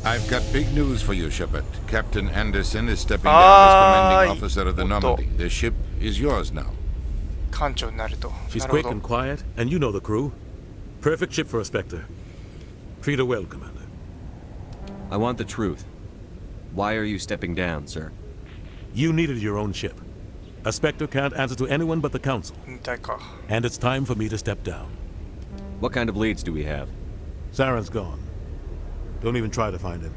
I've got big news for you, Shepard. Captain Anderson is stepping down as commanding officer of the Normandy. The ship is yours now. 艦長になると。 She's quick and quiet, and you know the crew. Perfect ship for a Spectre. Treat her well, Commander. I want the truth. Why are you stepping down, sir? You needed your own ship. A Spectre can't answer to anyone but the Council. 引退か。 And it's time for me to step down. What kind of leads do we have? Saren's gone. Don't even try to find him.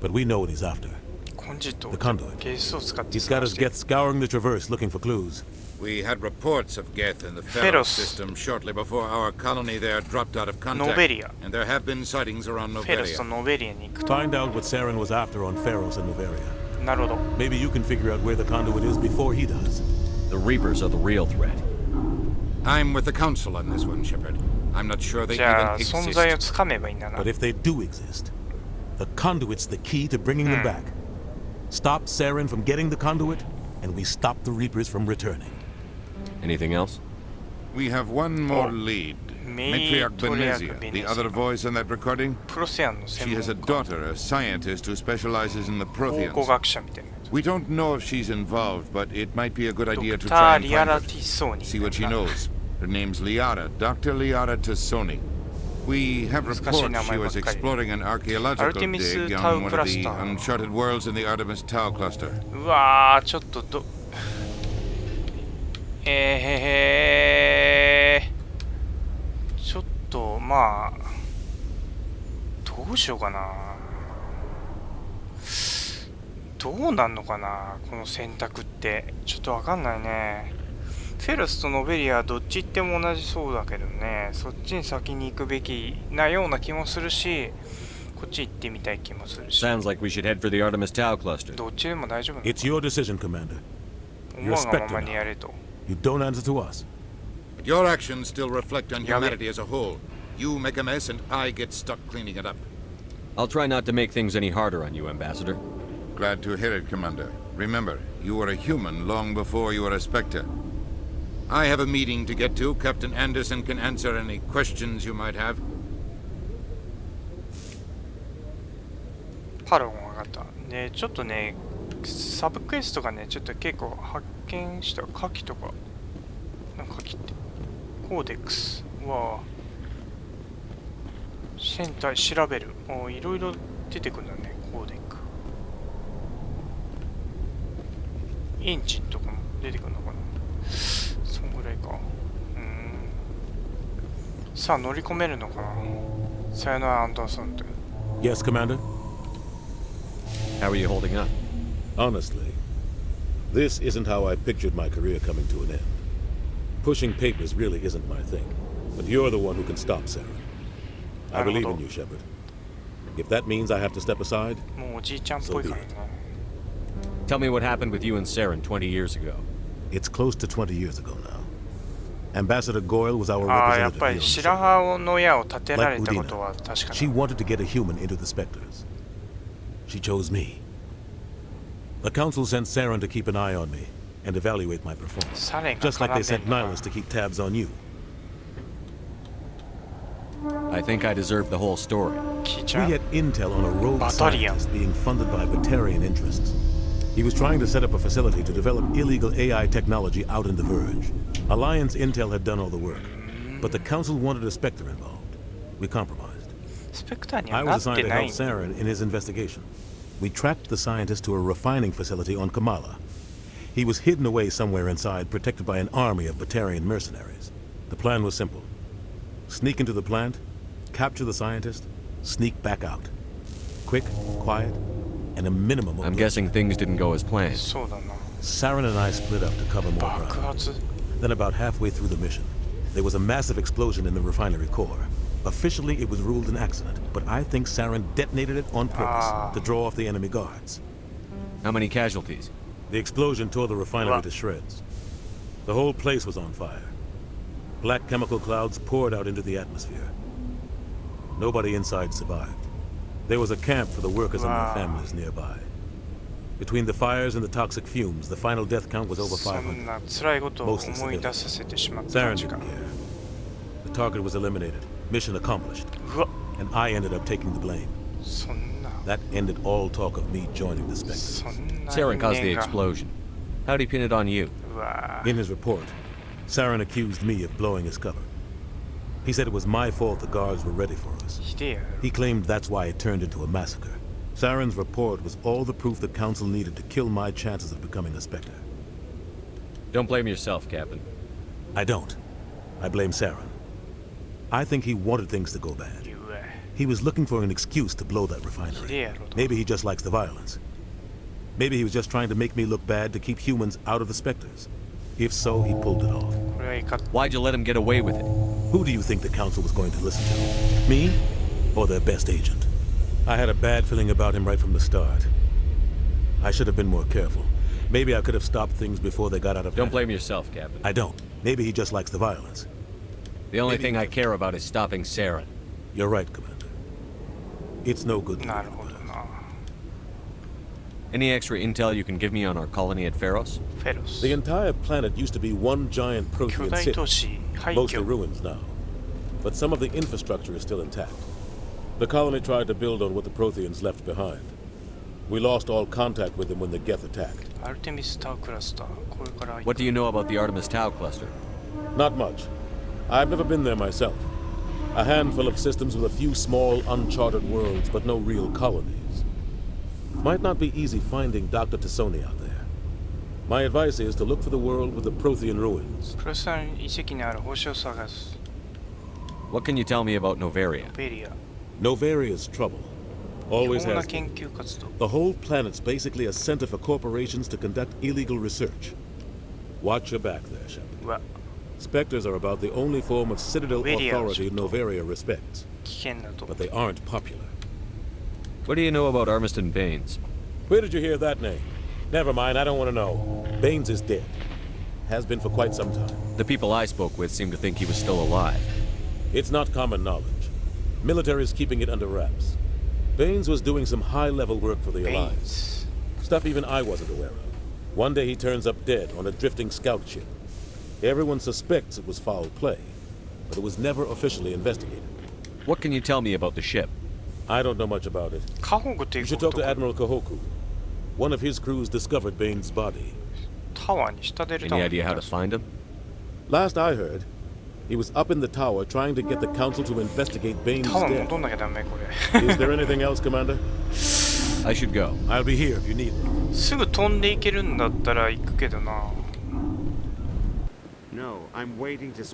But we know what he's after. コンジット The conduit. ゲスを使って He's got his Geth scouring the Traverse looking for clues. We had reports of Geth in the Feros. Feros system shortly before our colony there dropped out of contact. Noveria. And there have been sightings around フェロスと Noveria. ノベリアに行くと。 Find out what Saren was after on Pharos and Noveria. なるほど。 Maybe you can figure out where the conduit is before he does. The Reapers are the real threat. I'm with the Council on this one, Shepard. I'm not sure they じゃあ even 存在を exist. つかめばいいんだな But。if they do exist, the conduit's the key to bringing them back. Stop Saren from getting the conduit, and we stop the Reapers from returning. Anything else? We have one more lead. Matriarch Matriarch Benezia, the other voice in that recording. プロセアンの She 専 has a 門家。 daughter, a scientist who specializes in the 考古 Protheans. 学者みたいなやつ。 We don't know if she's involved, but it might be a good ド idea ク to タ try ー and リア find ラ her. ティソーニ See what she knows. Her name's Liara, Dr. Liara Tassoni. We have reports she was exploring an archaeological Artemis dig Tau on one of the cluster. uncharted worlds in the Artemis Tau cluster. うわー、ちょっとちょっとまあどうしようかな。どうなんのかなこの選択って。ちょっとわかんないね。フェロスとノベリアどっち行っても同じそうだけどね。そっちに先に行くべきなような気もするし、こっち行ってみたい気もするし。 Sounds like we should head for the Artemis Tau cluster. どっちでも大丈夫なの It's your decision, Commander. 思うがままにやれと。 You don't answer to us. But your actions still reflect on Yeah, humanity as a whole. You make a mess and I get stuck cleaning it up. I'll try not to make things any harder on you, Ambassador. Glad to hear it, Commander. Remember, you were a human long before you were a Spectre. I have a meeting to get to. Captain Anderson can answer any questions you might have. パラゴン上がった。で、ちょっとね、サブクエストがね、ちょっと結構発見した火器とか、なんか火器って、コーデックスは、船体調べる。いろいろ出てくるんだね、コーデック。エンジンとかも出てくるのかな。そんぐらいか。さあ、乗り込めるのかな。さよなら、アンダーソンって。 Yes, Commander? How are you holding up? Honestly, this isn't how I pictured my career coming to an end. Pushing papers really isn't my thing, but you're the one who can stop Saren. I believe in you, Shepard. If that means I have to step aside, もうおじいちゃんっぽいからな。 Tell me what happened with you and Saren 20 years ago. it's close to 20 years ago now. Ambassador Goyle was our ああ、やっ representative ぱ here り on 白 Saren. 羽の矢を立てられたことは確か She に。 wanted to get a human into the Spectres. She chose me. The Council sent Saren to keep an eye on me and evaluate my performance. サレンが Just like 絡 they んで sent んのか Nihilus to keep tabs on you. I think I deserve the whole story. 聞いち We ゃう。 had intel on a rogue Batarian. scientist being funded by Batarian interests. He was trying to set up a facility to develop illegal AI technology out in the Verge. Alliance intel had done all the work, but the Council wanted a Spectre involved. We compromised. スペクターには I なっ was て assigned to ない help Saren in his investigation. We tracked the scientist to a refining facility on Kamala. He was hidden away somewhere inside, protected by an army of Batarian mercenaries. The plan was simple. Sneak into the plant, capture the scientist, sneak back out. Quick, quiet, and a minimum of I'm bloodshed. guessing things didn't go as planned. そうだな。 Saren and I split up to cover more 爆 ground. 発 Then about halfway through the mission, there was a massive explosion in the refinery core. Officially, it was ruled an accident, but I think Saren detonated it on purpose to draw off the enemy guards. How many casualties? The explosion tore the refinery Wow. to shreds. The whole place was on fire. Black chemical clouds poured out into the atmosphere. Nobody inside survived. There was a camp for the workers and Wow. their families nearby. Between the fires and the toxic fumes, the final death count was over そん 500. な辛いことを思い出させてしまった Saren 感じ didn't か。 care. The target was eliminated. Mission accomplished. うわ、 And I ended up taking the blame. そんな。That ended all talk of me joining the そ Spectres. んな Saren 因 caused the 縁が explosion. How'd he pin it on you? うわ In his report, Saren accused me of blowing his cover. He said it was my fault the guards were ready for us. ひでえやろ He claimed that's why it turned into a massacre. Saren's report was all the proof the Council needed to kill my chances of becoming a Spectre. Don't blame yourself, Captain. I don't. I blame Saren. I think he wanted things to go bad. うわ He was looking for an excuse to blow that ひでえ refinery. やろと Maybe he just likes the violence. Maybe he was just trying to make me look bad to keep humans out of the Spectres. If so, he pulled it off. これはいか Why'd you let him get away with it? Who do you think the Council was going to listen to? Me? Or their best agent? I had a bad feeling about him right from the start. I should have been more careful. Maybe I could have stopped things before they got out of Don't hand. blame yourself, Captain. I don't. Maybe he just likes the violence. The only Maybe- thing I care about is stopping Saren. You're right, Commander. It's no good. なるほどな Any extra intel you can give me on our colony at Pharos? フェロス The entire planet used to be one giant 巨 Prothean 大 city, 都市廃 mostly 墟 ruins now. But some of the infrastructure is still intact. The colony tried to build on what the Protheans left behind. We lost all contact with them when the Geth attacked. アルテミスタークラスターこれから What do you know about the Artemis Tau cluster? Not much. I've never been there myself. A handful of systems with a few small, uncharted worlds, but no real colonies. Might not be easy finding Dr. Tassoni out there. My advice is to look for the world with the Prothean ruins. プロスタン遺跡にある星を探す What can you tell me about Novaria? ベリア Novaria's trouble. 違 Always 法な has 研 been. 究活動 The whole planet's basically a center for corporations to conduct illegal research. Watch your back there, Shepard. うわ Spectres are about the only form of citadel Novaria authority ちょっと Novaria respects, 危険なと but they aren't popular. What do you know about Armiston Baines? Where did you hear that name? Never mind, I don't want to know. Baines is dead. Has been for quite some time. The people I spoke with seem to think he was still alive. It's not common knowledge. Military is keeping it under wraps. Baines was doing some high-level work for the ベイン Alliance. ズ Stuff even I wasn't aware of. One day he turns up dead on a drifting scout ship. Everyone suspects it was foul play, but it was never officially investigated. What can you tell me about the ship? I don't know much about it. カホグ帝 You 国 should と talk to か Admiral Kahoku. One of his crews discovered Baines' body. タワーに下出る Any idea how to find him? Last I heard, he was up in the tower trying to get the council to investigate Baines' タワー death. 戻んなきゃダメこれ Is there anything else, Commander? I should go. I'll be here if you need me. すぐ飛んでいけるんだったら行くけどな No, I'm waiting to.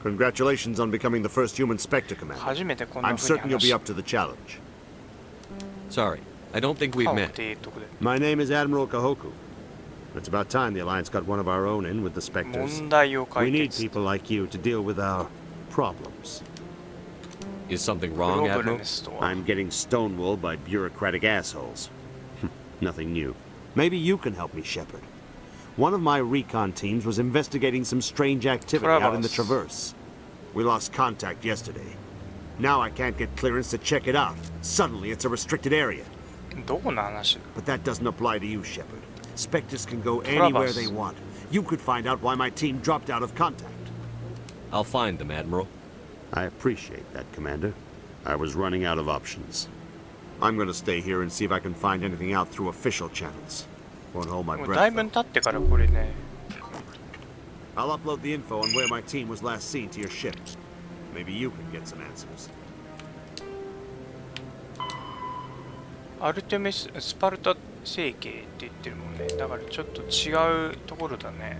Congratulations on becoming the first human Spectre, Commander. 初めてこんな I'm 風に certain you'll 話 be し up to the challenge. Sorry, I don't think we've カホグ met. 帝国で My name is Admiral Kahoku. It's about time the Alliance got one of our own in with the Spectres. 問題を We 解 need 決 people like you to deal with our problems. Is something プ wrong, ロブレ Admiral? ムスとは I'm getting stonewalled by bureaucratic assholes. Nothing new. Maybe you can help me, Shepard. One of my recon teams was investigating some strange activity out in the Traverse. We lost contact yesterday. Now I can't get clearance to check it out. Suddenly it's a restricted area. どこの話 But that doesn't apply to you, Shepard. Spectres can go anywhere they want. You could find out why my team dropped out of contact. I'll find them, Admiral. I appreciate that, Commander. I was running out of options. I'm gonna stay here and see if I can find anything out through official channels. Won't hold my もうだい breath. ぶ though. 経ってからこれね I'll upload the info on where my team was last seen to your ship. Maybe you can get some answers. アルテミススパルタ星系って言ってるもんねだからちょっと違うところだね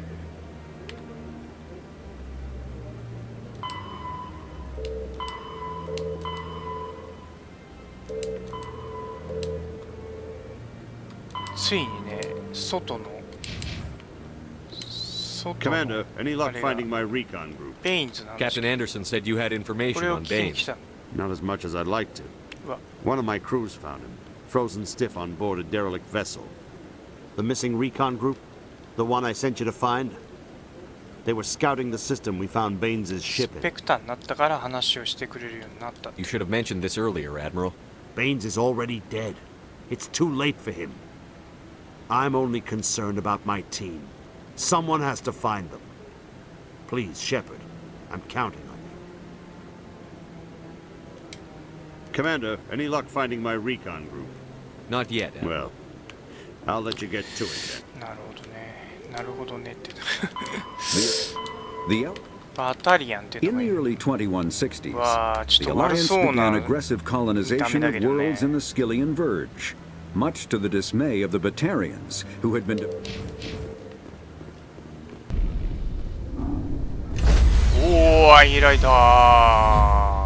ついにね外の Commander, any luck あれが finding my recon group? ベインズなんです Captain Anderson said you had こ information れを on 聞きに来 Baines. た Not as much as I'd like to. うわ One of my crews found him, frozen stiff on board a derelict vessel. The missing recon group? The one I sent you to find? They were scouting the system we found Baines' ス ship ペ in. クターになったから話をしてくれるようになった You should have mentioned this earlier, Admiral. Baines is already dead. It's too late for him. I'm only concerned about my team. Someone has to find them. Please, Shepard, I'm counting on you. Commander, any luck finding my recon group? Not yet. Well, I'll let you get to it then. なるほどね。なるほどねって。 The バタリアンってと In こ the に。 early 2160s, わあ、ちょっ the と悪 Alliance そうな began aggressive colonization of worlds in the Skillian Verge, much to the dismay of the Batarians, who had been... おー、開いた。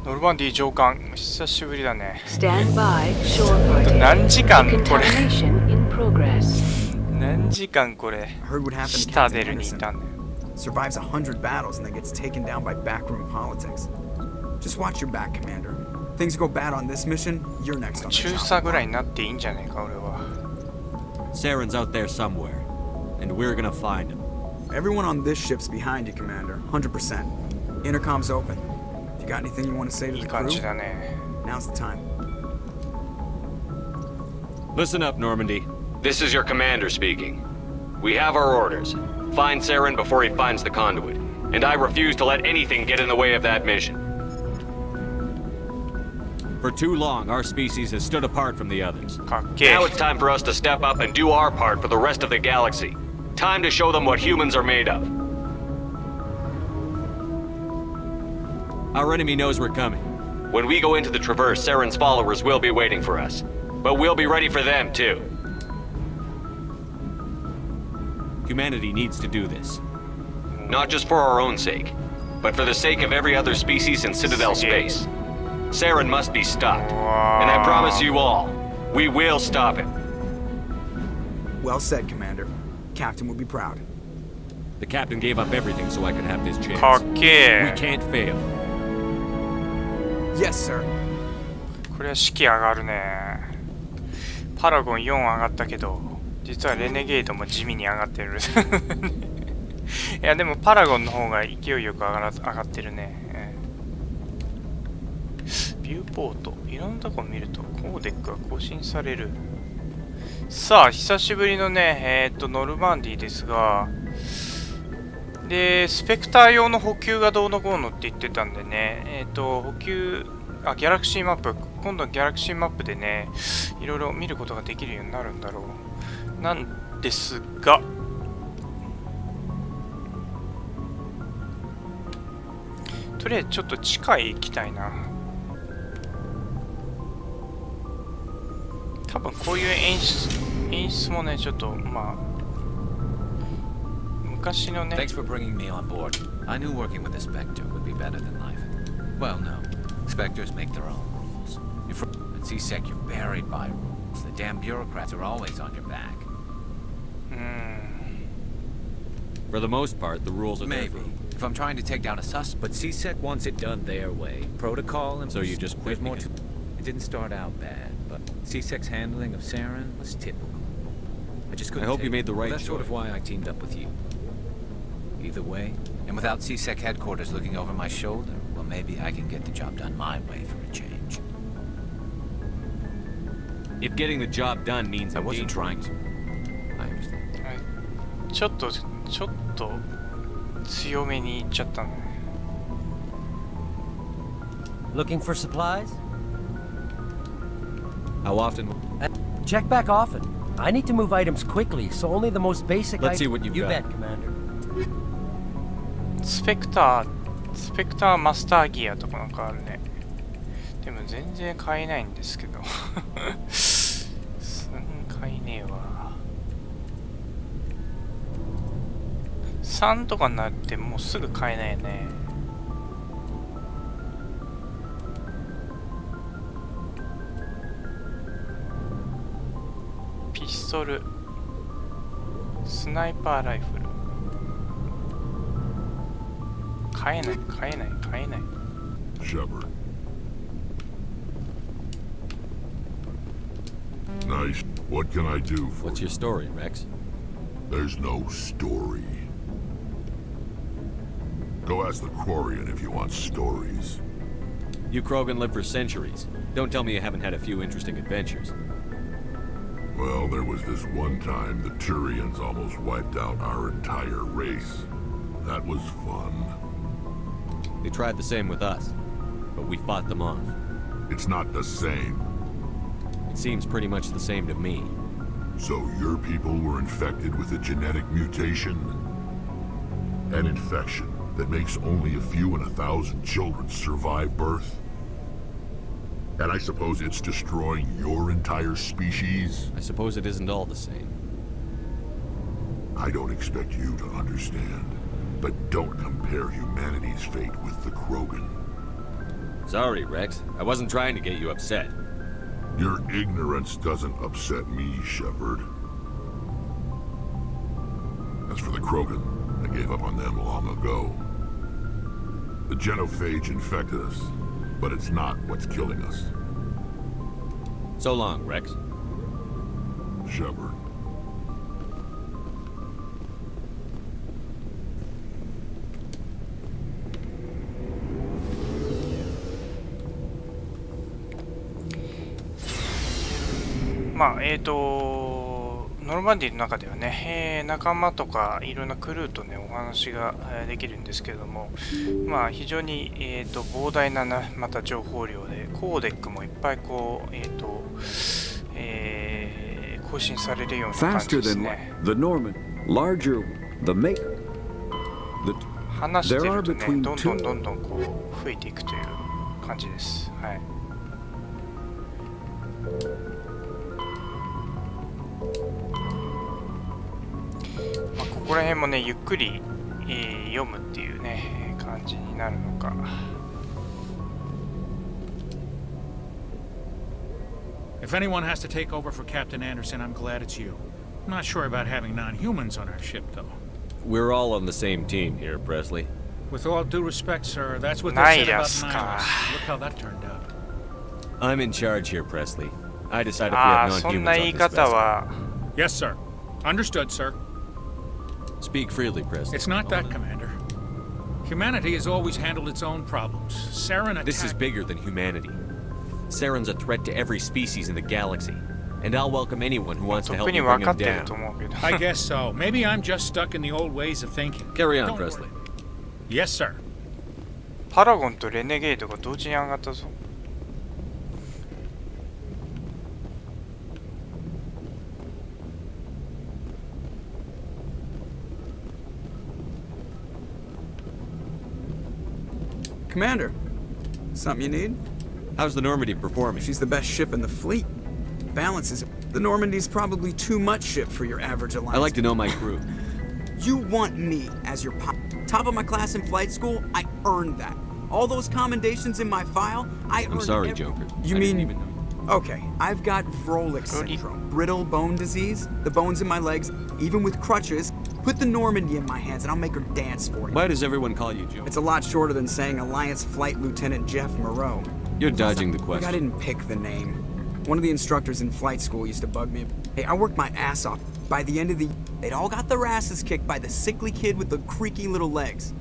ノルマンディ上艦、久しぶりだね。Stand by, shore party. 何時間これ。 Contamination in progress. 何時間これ。 Heard what happened to シタ Captain デルにい Anderson. たんだよ。 Survives 100 battles and then gets taken down by backroom politics. Just watch your back, Commander. Things go bad on this mission, you're next on the 中 job. 佐ぐらいになっていいんじゃねえか、俺は。Saren's out there somewhere, and we're gonna find him. Everyone on this ship's behind you, Commander. 100%. Intercom's open. If you got anything you want to say to いい the 感 crew, じだね。 now's the time. Listen up, Normandy. This is your commander speaking. We have our orders. Find Saren before he finds the conduit. And I refuse to let anything get in the way of that mission. For too long, our species has stood apart from the others. かっけえ Now。it's time for us to step up and do our part for the rest of the galaxy. Time to show them what humans are made of. Our enemy knows we're coming. When we go into the Traverse, Saren's followers will be waiting for us. But we'll be ready for them, too. Humanity needs to do this. Not just for our own sake, but for the sake of every other species in Citadel space. Saren must be stopped. And I promise you all, we will stop him. Well said, Commander. Captain will be proud. The captain gave up everything so I could have this chance. かっけ We え。 can't fail. Yes, sir. これは士気上がるね。パラゴン4上がったけど、実はレネゲートも地味に上がってる。いやでもパラゴンの方が勢いよく上がってるね。ビューポート、いろんなとこ見るとコーデックが更新される。さあ久しぶりのねノルマンディですが、でスペクター用の補給がどうのこうのって言ってたんでね、補給ギャラクシーマップ、今度はギャラクシーマップでねいろいろ見ることができるようになるんだろうなんですが、とりあえずちょっと地下へ行きたいな。多分こういう演出もねちょっとまあ昔のね。 Thanks for bringing me on board. I knew working with a Spectre would be better than life. Well, no. Spectres make their own rules. At C-Sec, you're buried by rules. The damn bureaucrats are always on your back. For the most part, the rules are there Maybe. for- If I'm trying to take down a suspect. But C-Sec wants it done their way. Protocol and... So you just quit There's more to... because- It didn't start out bad, but C-Sec's handling of Saren was typical. I just couldn't I hope take you made it. the right That's sort of choice. why I teamed up with you. Either way, and without C-Sec headquarters looking over my shoulder, well, maybe I can get the job done my way for a change. If getting the job done means I I'm wasn't trying dangerous. to. I understand. はい、ちょっと強めにいっちゃったね。 Looking for supplies? How often? Check back often. I need to move items quickly, so only the most basic Let's see items. what you've You got. bet, Commander. スペクターマスターギアとかなんかあるね。でも全然買えないんですけど。買えねえわ。3とかになってもうすぐ買えないよね。ピストル、スナイパーライフル。買えない。Shepard. Nice. What can I do for What's you? your story, Rex? There's no story. Go ask the Quarian if you want stories. You Krogan lived for centuries. Don't tell me you haven't had a few interesting adventures. Well, there was this one time the Turians almost wiped out our entire race. That was fun. They tried the same with us, but we fought them off. It's not the same. It seems pretty much the same to me. So your people were infected with a genetic mutation? An infection that makes only a few in 1,000 children survive birth? And I suppose it's destroying your entire species? I suppose it isn't all the same. I don't expect you to understand, but don't compare humanity's fate with the Krogan. Sorry, Rex. I wasn't trying to get you upset. Your ignorance doesn't upset me, Shepard. As for the Krogan, I gave up on them long ago. The genophage infected us, but it's not what's killing us. So long, Rex. Shepard. まあノルマンディの中ではね、仲間とかいろんなクルーとねお話ができるんですけれども、まあ非常に膨大なまた情報量でコーデックもいっぱいこう更新されるような感じですね。話してるとね、どんどんこう増えていくという感じです。はい。ここら辺もねゆっくり、読むっていうね感じになるのか。If anyone has to take over for Captain Anderson, I'm glad it's you. I'm not sure about having non-humans on our ship, though. We're all on the same team here, Presley. With all due respect, sir, that's what they said about Nihilus. Look how that turned out. I'm in charge here, Presley. I decide if we have non-humans on this vessel. Yes, sir. Understood, sir. Speak freely, Presley. It's not that, Commander. Humanity has always handled its own problems. Saren attacked... This is bigger than humanity. Saren's a threat to every species in the galaxy. And I'll welcome anyone who wants to help me bring him down. I guess so. Maybe I'm just stuck in the old ways of thinking. Carry on, Presley. Yes, sir. パラゴンとレネゲードが同時に上がったぞ。Commander, something you need? How's the Normandy performing? She's the best ship in the fleet. Balances. The Normandy's probably too much ship for your average alliance. I like to know my crew. You want me as your top of my class in flight school? I earned that. All those commendations in my file, I earned. I'm sorry, Joker. You mean? Okay, I've got Vrolik syndrome, brittle bone disease. The bones in my legs, even with crutches. Put the Normandy in my hands and I'll make her dance for you. Why does everyone call you Joker? It's a lot shorter than saying Alliance Flight Lieutenant Jeff Moreau. You're dodging the question. I didn't pick the name. One of the instructors in flight school used to bug me. Hey, I worked my ass off. By the end of the they'd all got their asses kicked by the sickly kid with the creaky little legs.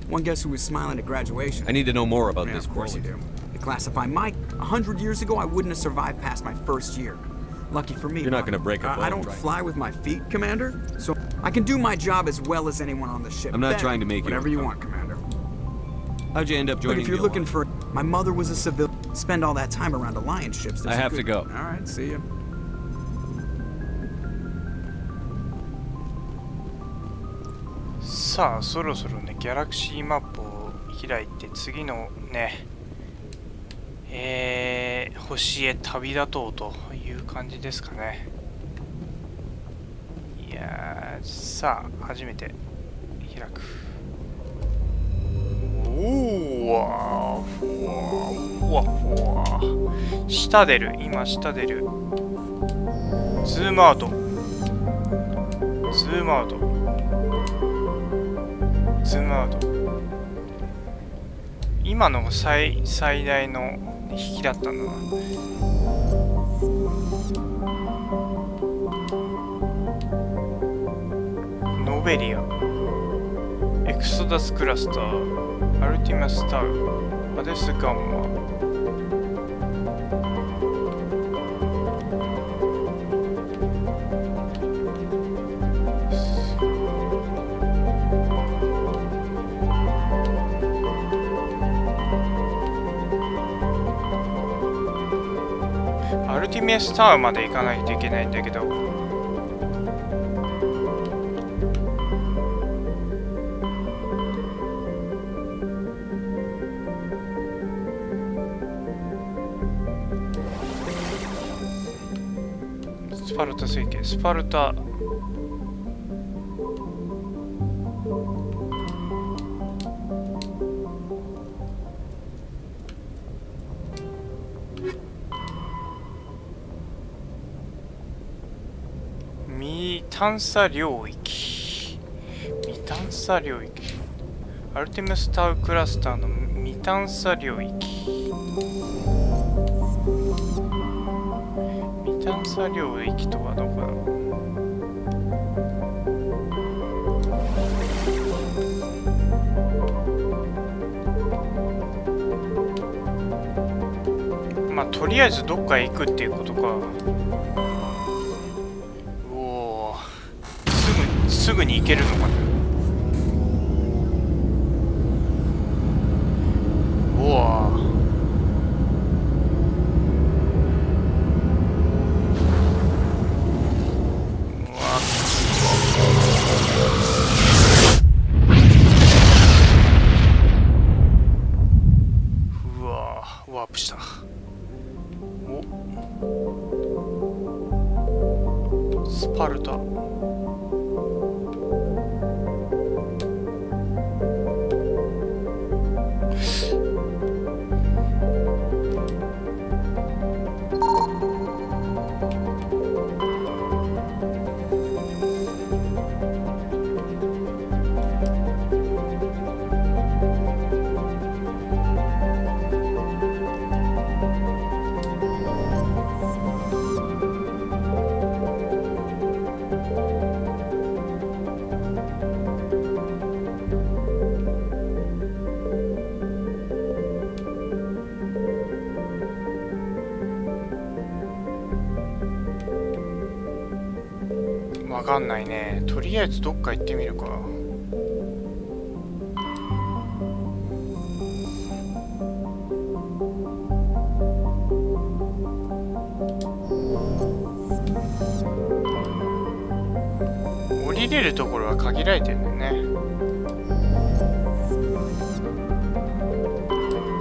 One guess who was smiling at graduation? I need to know more about this. Of course you do. They classify my 100 years ago, I wouldn't have survived past my first year. Lucky for me. You're not going to break a bone, I don't fly with my feet, Commander. So I can do my job as well as anyone on the ship. I'm not trying to make you. Whatever you want, Commander. How'd you end up joining? But if you're looking for, my mother was a civilian. Spend all that time around Alliance ships. I have to go. All right, see you. さあそろそろねギャラクシーマップを開いて次のね星へ旅立とうという感じですかね。いやーさあ初めて開く。おわふわふわ下出る今下出るズームアウトズームアウトズームアウト今のが最大の引きだったのはノベリアエクソダスクラスターアルティマスタウアデスガンマルティメスタウンまで行かないといけないんだけど、スパルタ星系、スパルタ探査領域、未探査領域、アルテミスクラスターの未探査領域、未探査領域とはどこだろう。まあとりあえずどっかへ行くっていうことか。すぐに行けるのかな。うわうわワープした。おスパルタ。わかんないね。とりあえずどっか行ってみるか。降りれるところは限られてるんだよね。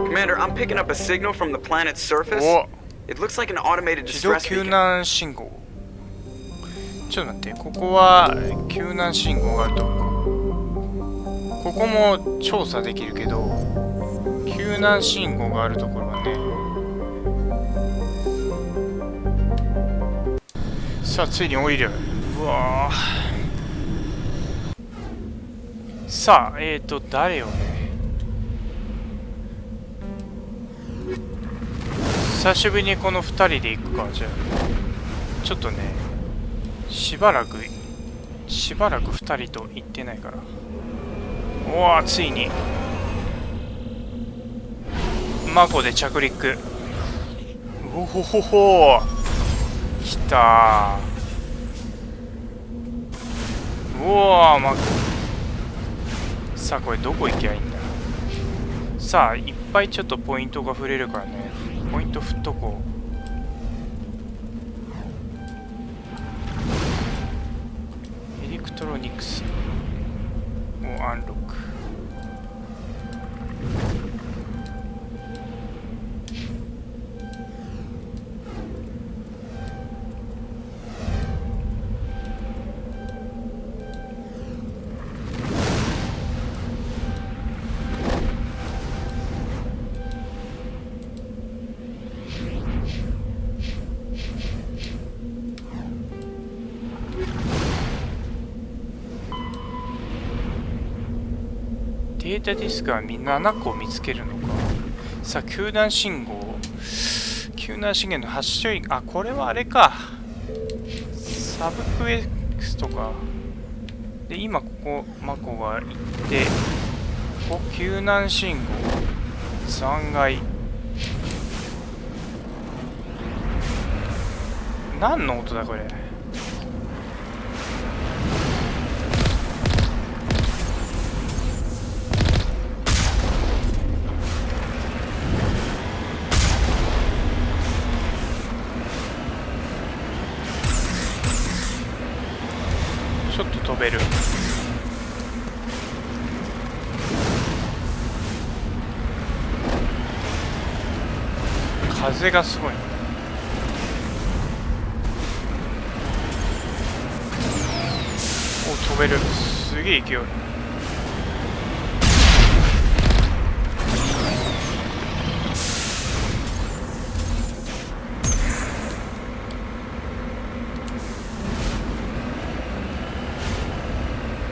Commander, I'm picking up a signal from the planet's surface. It looks like an automated distress beacon. 救難信号。ちょっと待って、ここは救難信号があるとここも調査できるけど、救難信号があるところはね。さあついに降りる。うわさあ誰をね、久しぶりにこの2人で行くか。じゃあちょっとね、しばらく2人と行ってないから。おお、ついにマコで着陸。おほほほ来たー。おお、マコ。さあこれどこ行きゃいいんだ。さあいっぱいちょっとポイントが触れるからね、ポイント振っとこう。エレクトロニクスをアンロック。データディスクはみんな7個見つけるのか。さあ救難信号の発射員。あ、これはあれか、サブクエストか。で今ここマコが行って、ここ救難信号残骸。何の音だこれ。飛べる。風がすごい。お、飛べる。すげえ勢い。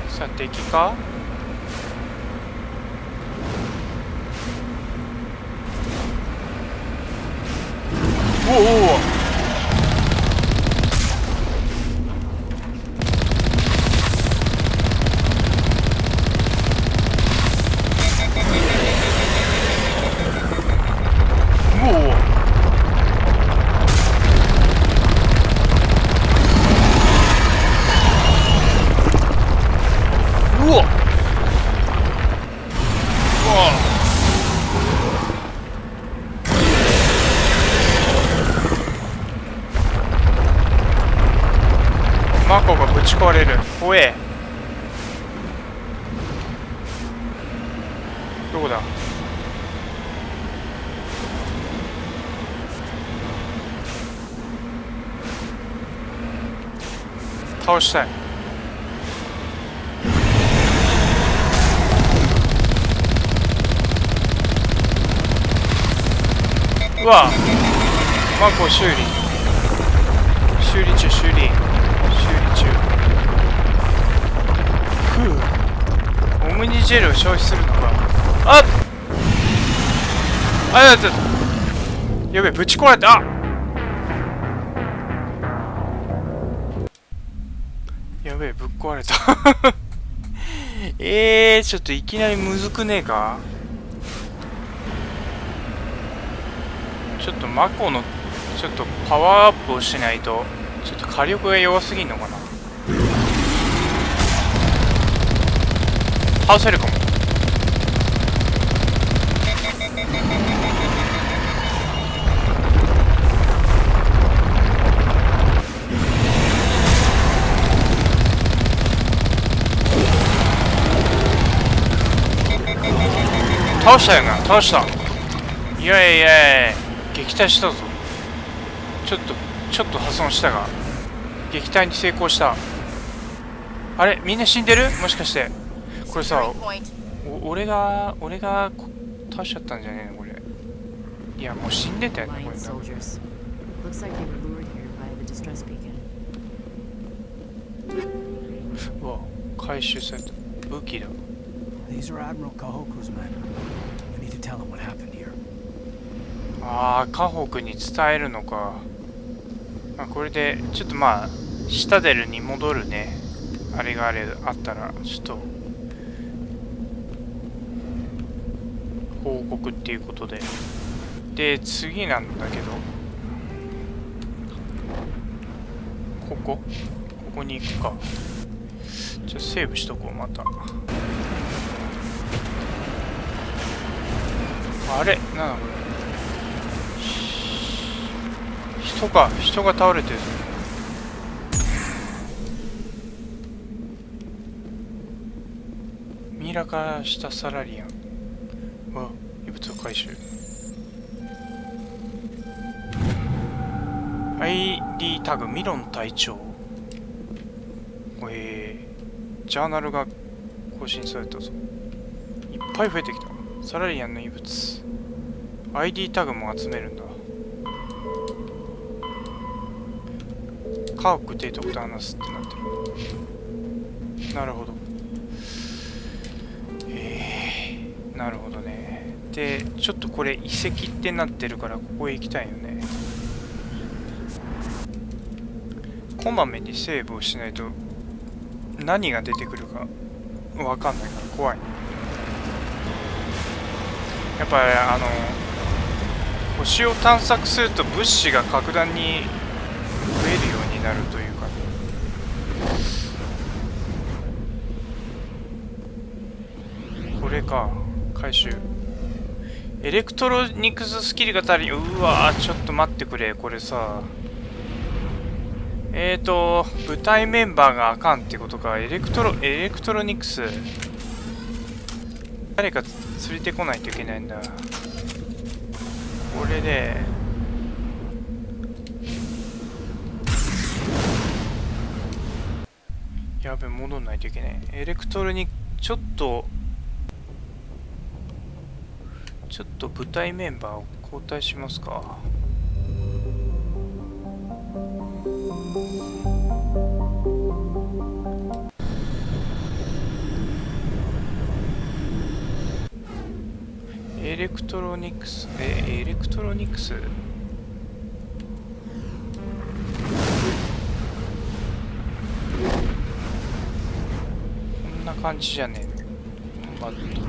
さあ、敵か？おお。マコがぶち壊れる。怖え。どこだ？倒したい。うわ、マコ修理中。オムニジェルを消費するのか。あっ、やべえ、ぶち壊れた。やべえ、ぶっ壊れた。ちょっといきなりむずくねえか。ちょっとマコのちょっとパワーアップをしないと、ちょっと火力が弱すぎんのかな。倒せるかも。倒したよな。倒した。いやいやいや、撃退したぞ。ちょっと破損したが撃退に成功した。あれ、みんな死んでる？もしかしてこれさ、俺が倒しちゃったんじゃねえのこれ。いや、もう死んでたよねこれ。うわ、回収された武器だ。ああ、カホクに伝えるのか。まあ、これでちょっとまあシタデルに戻るね。あれがあったらちょっと報告っていうことで。で、次なんだけど、ここに行くか。じゃあセーブしとこう。またあれ、なんだこれ。人が倒れてる。ミイラ化したサラリアン。うわ、異物を回収。ID タグミロン隊長。ジャーナルが更新されたぞ。いっぱい増えてきた。サラリアンの異物。ID タグも集めるんだ。カーク提督と話すってなってる。なるほど。なるほどね。で、ちょっとこれ遺跡ってなってるからここへ行きたいよね。こまめにセーブをしないと何が出てくるかわかんないから怖い。やっぱり星を探索すると物資が格段に増えるようになるというか、これか。回収。エレクトロニクススキルが足り、うわー、ちょっと待ってくれ。これさ、部隊メンバーがあかんってことか。エレクトロニクス。誰か連れてこないといけないんだ。これでやべ、戻んないといけない。エレクトロニクちょっと部隊メンバーを交代しますか。エレクトロニクス、エレクトロニクス、こんな感じじゃねえの。バッと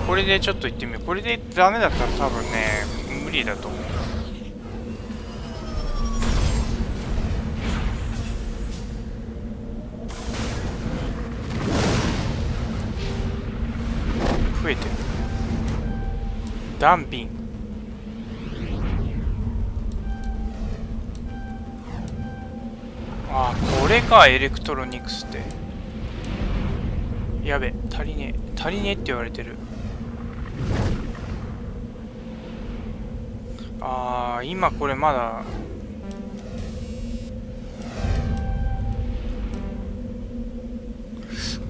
これでちょっと行ってみよう。これでダメだったら多分ね、無理だと思う。増えてる。ダンピング。ああ、これか、エレクトロニクスって。やべ、足りねえ。足りねえって言われてる。ああ、今これまだ。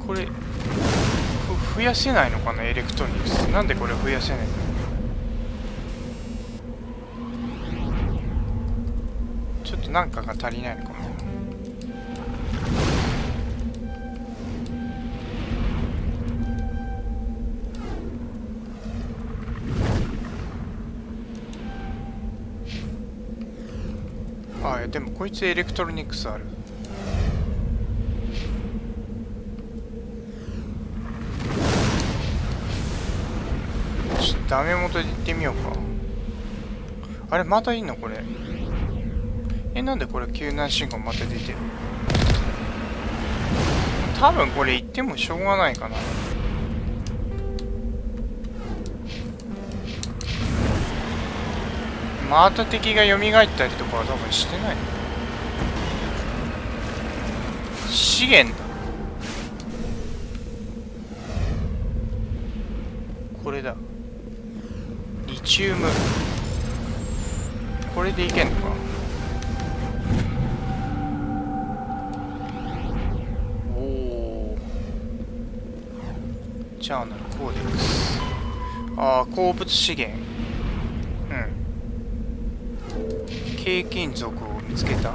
これ増やせないのかな、エレクトロニクス。なんでこれ増やせないの。ちょっとなんかが足りないのかな。あ、でもこいつエレクトロニクスある。ダメ元で行ってみようか。あれまたいいのこれ。なんでこれ救難信号また出てる。多分これ行ってもしょうがないかな。また敵が蘇ったりとかは多分してない。資源だ。これだ。リチウム。これでいけんのか。おお。ジャーナルコーデックス。ああ、鉱物資源。軽金属を見つけた。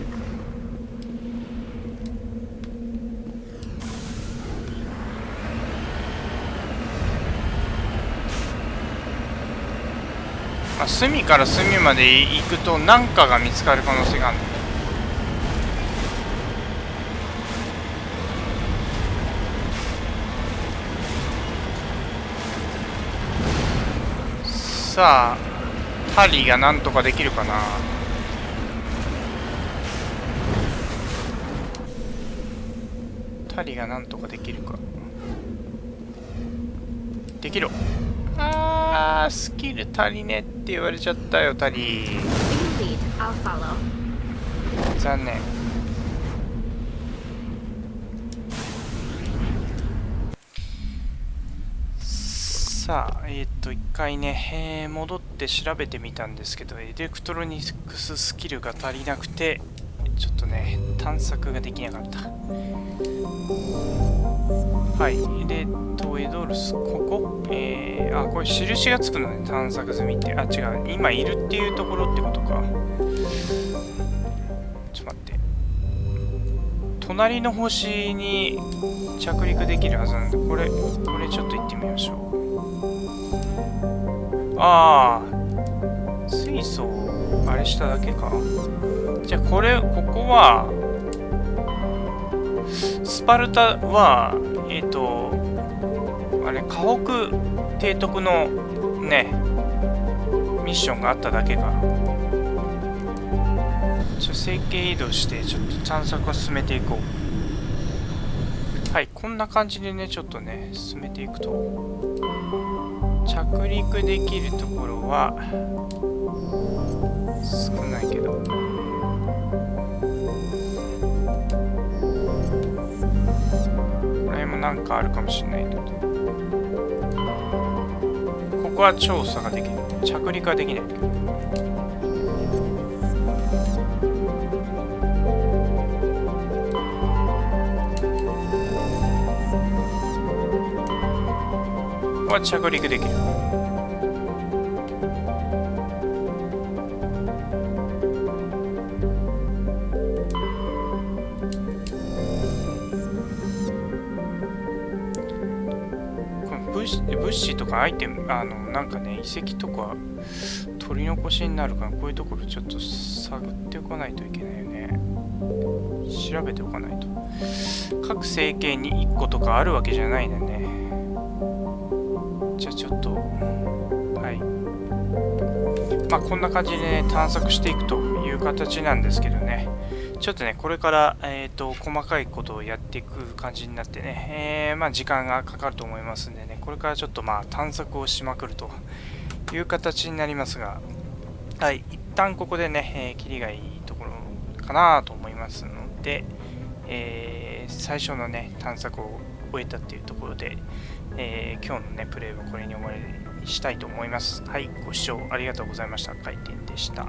まあ、隅から隅まで行くと何かが見つかる可能性がある。さあ、タリがなんとかできるかな。タリがなんとかできるか。できる。あー、スキル足りねえって言われちゃったよ、タリ。残念。さあ、一回ね、戻って調べてみたんですけど、エレクトロニクススキルが足りなくて、ちょっとね、探索ができなかった。はい。で、エドルス、ここあ、これ印がつくのね、探索済みって。あ、違う。今いるっていうところってことか。ちょっと待って。隣の星に着陸できるはずなんで、これちょっと行ってみましょう。ああ。水素をあれしただけか。じゃあここは、スパルタは、あれ、河北提督のね、ミッションがあっただけか。成形移動して、ちょっと探索を進めていこう。はい、こんな感じでね、ちょっとね、進めていくと。着着陸できるところは少ないけど、これもなんかあるかもしれないけど、ここは調査ができる。着陸はできない。ここは着陸できる。物資とかアイテム、なんかね、遺跡とか取り残しになるから、こういうところちょっと探っておかないといけないよね。調べておかないと。各星系に1個とかあるわけじゃないんだよね。じゃあちょっと、はい。まあこんな感じでね、探索していくという形なんですけどね。ちょっとね、これから、細かいことをやっていく感じになってね、まあ時間がかかると思いますんでね、これからちょっとまあ探索をしまくるという形になりますが、はい、一旦ここでね、キリがいいところかなと思いますので、最初のね、探索を終えたっていうところで、今日のね、プレイはこれに終わりにしたいと思います。はい、ご視聴ありがとうございました。回転でした。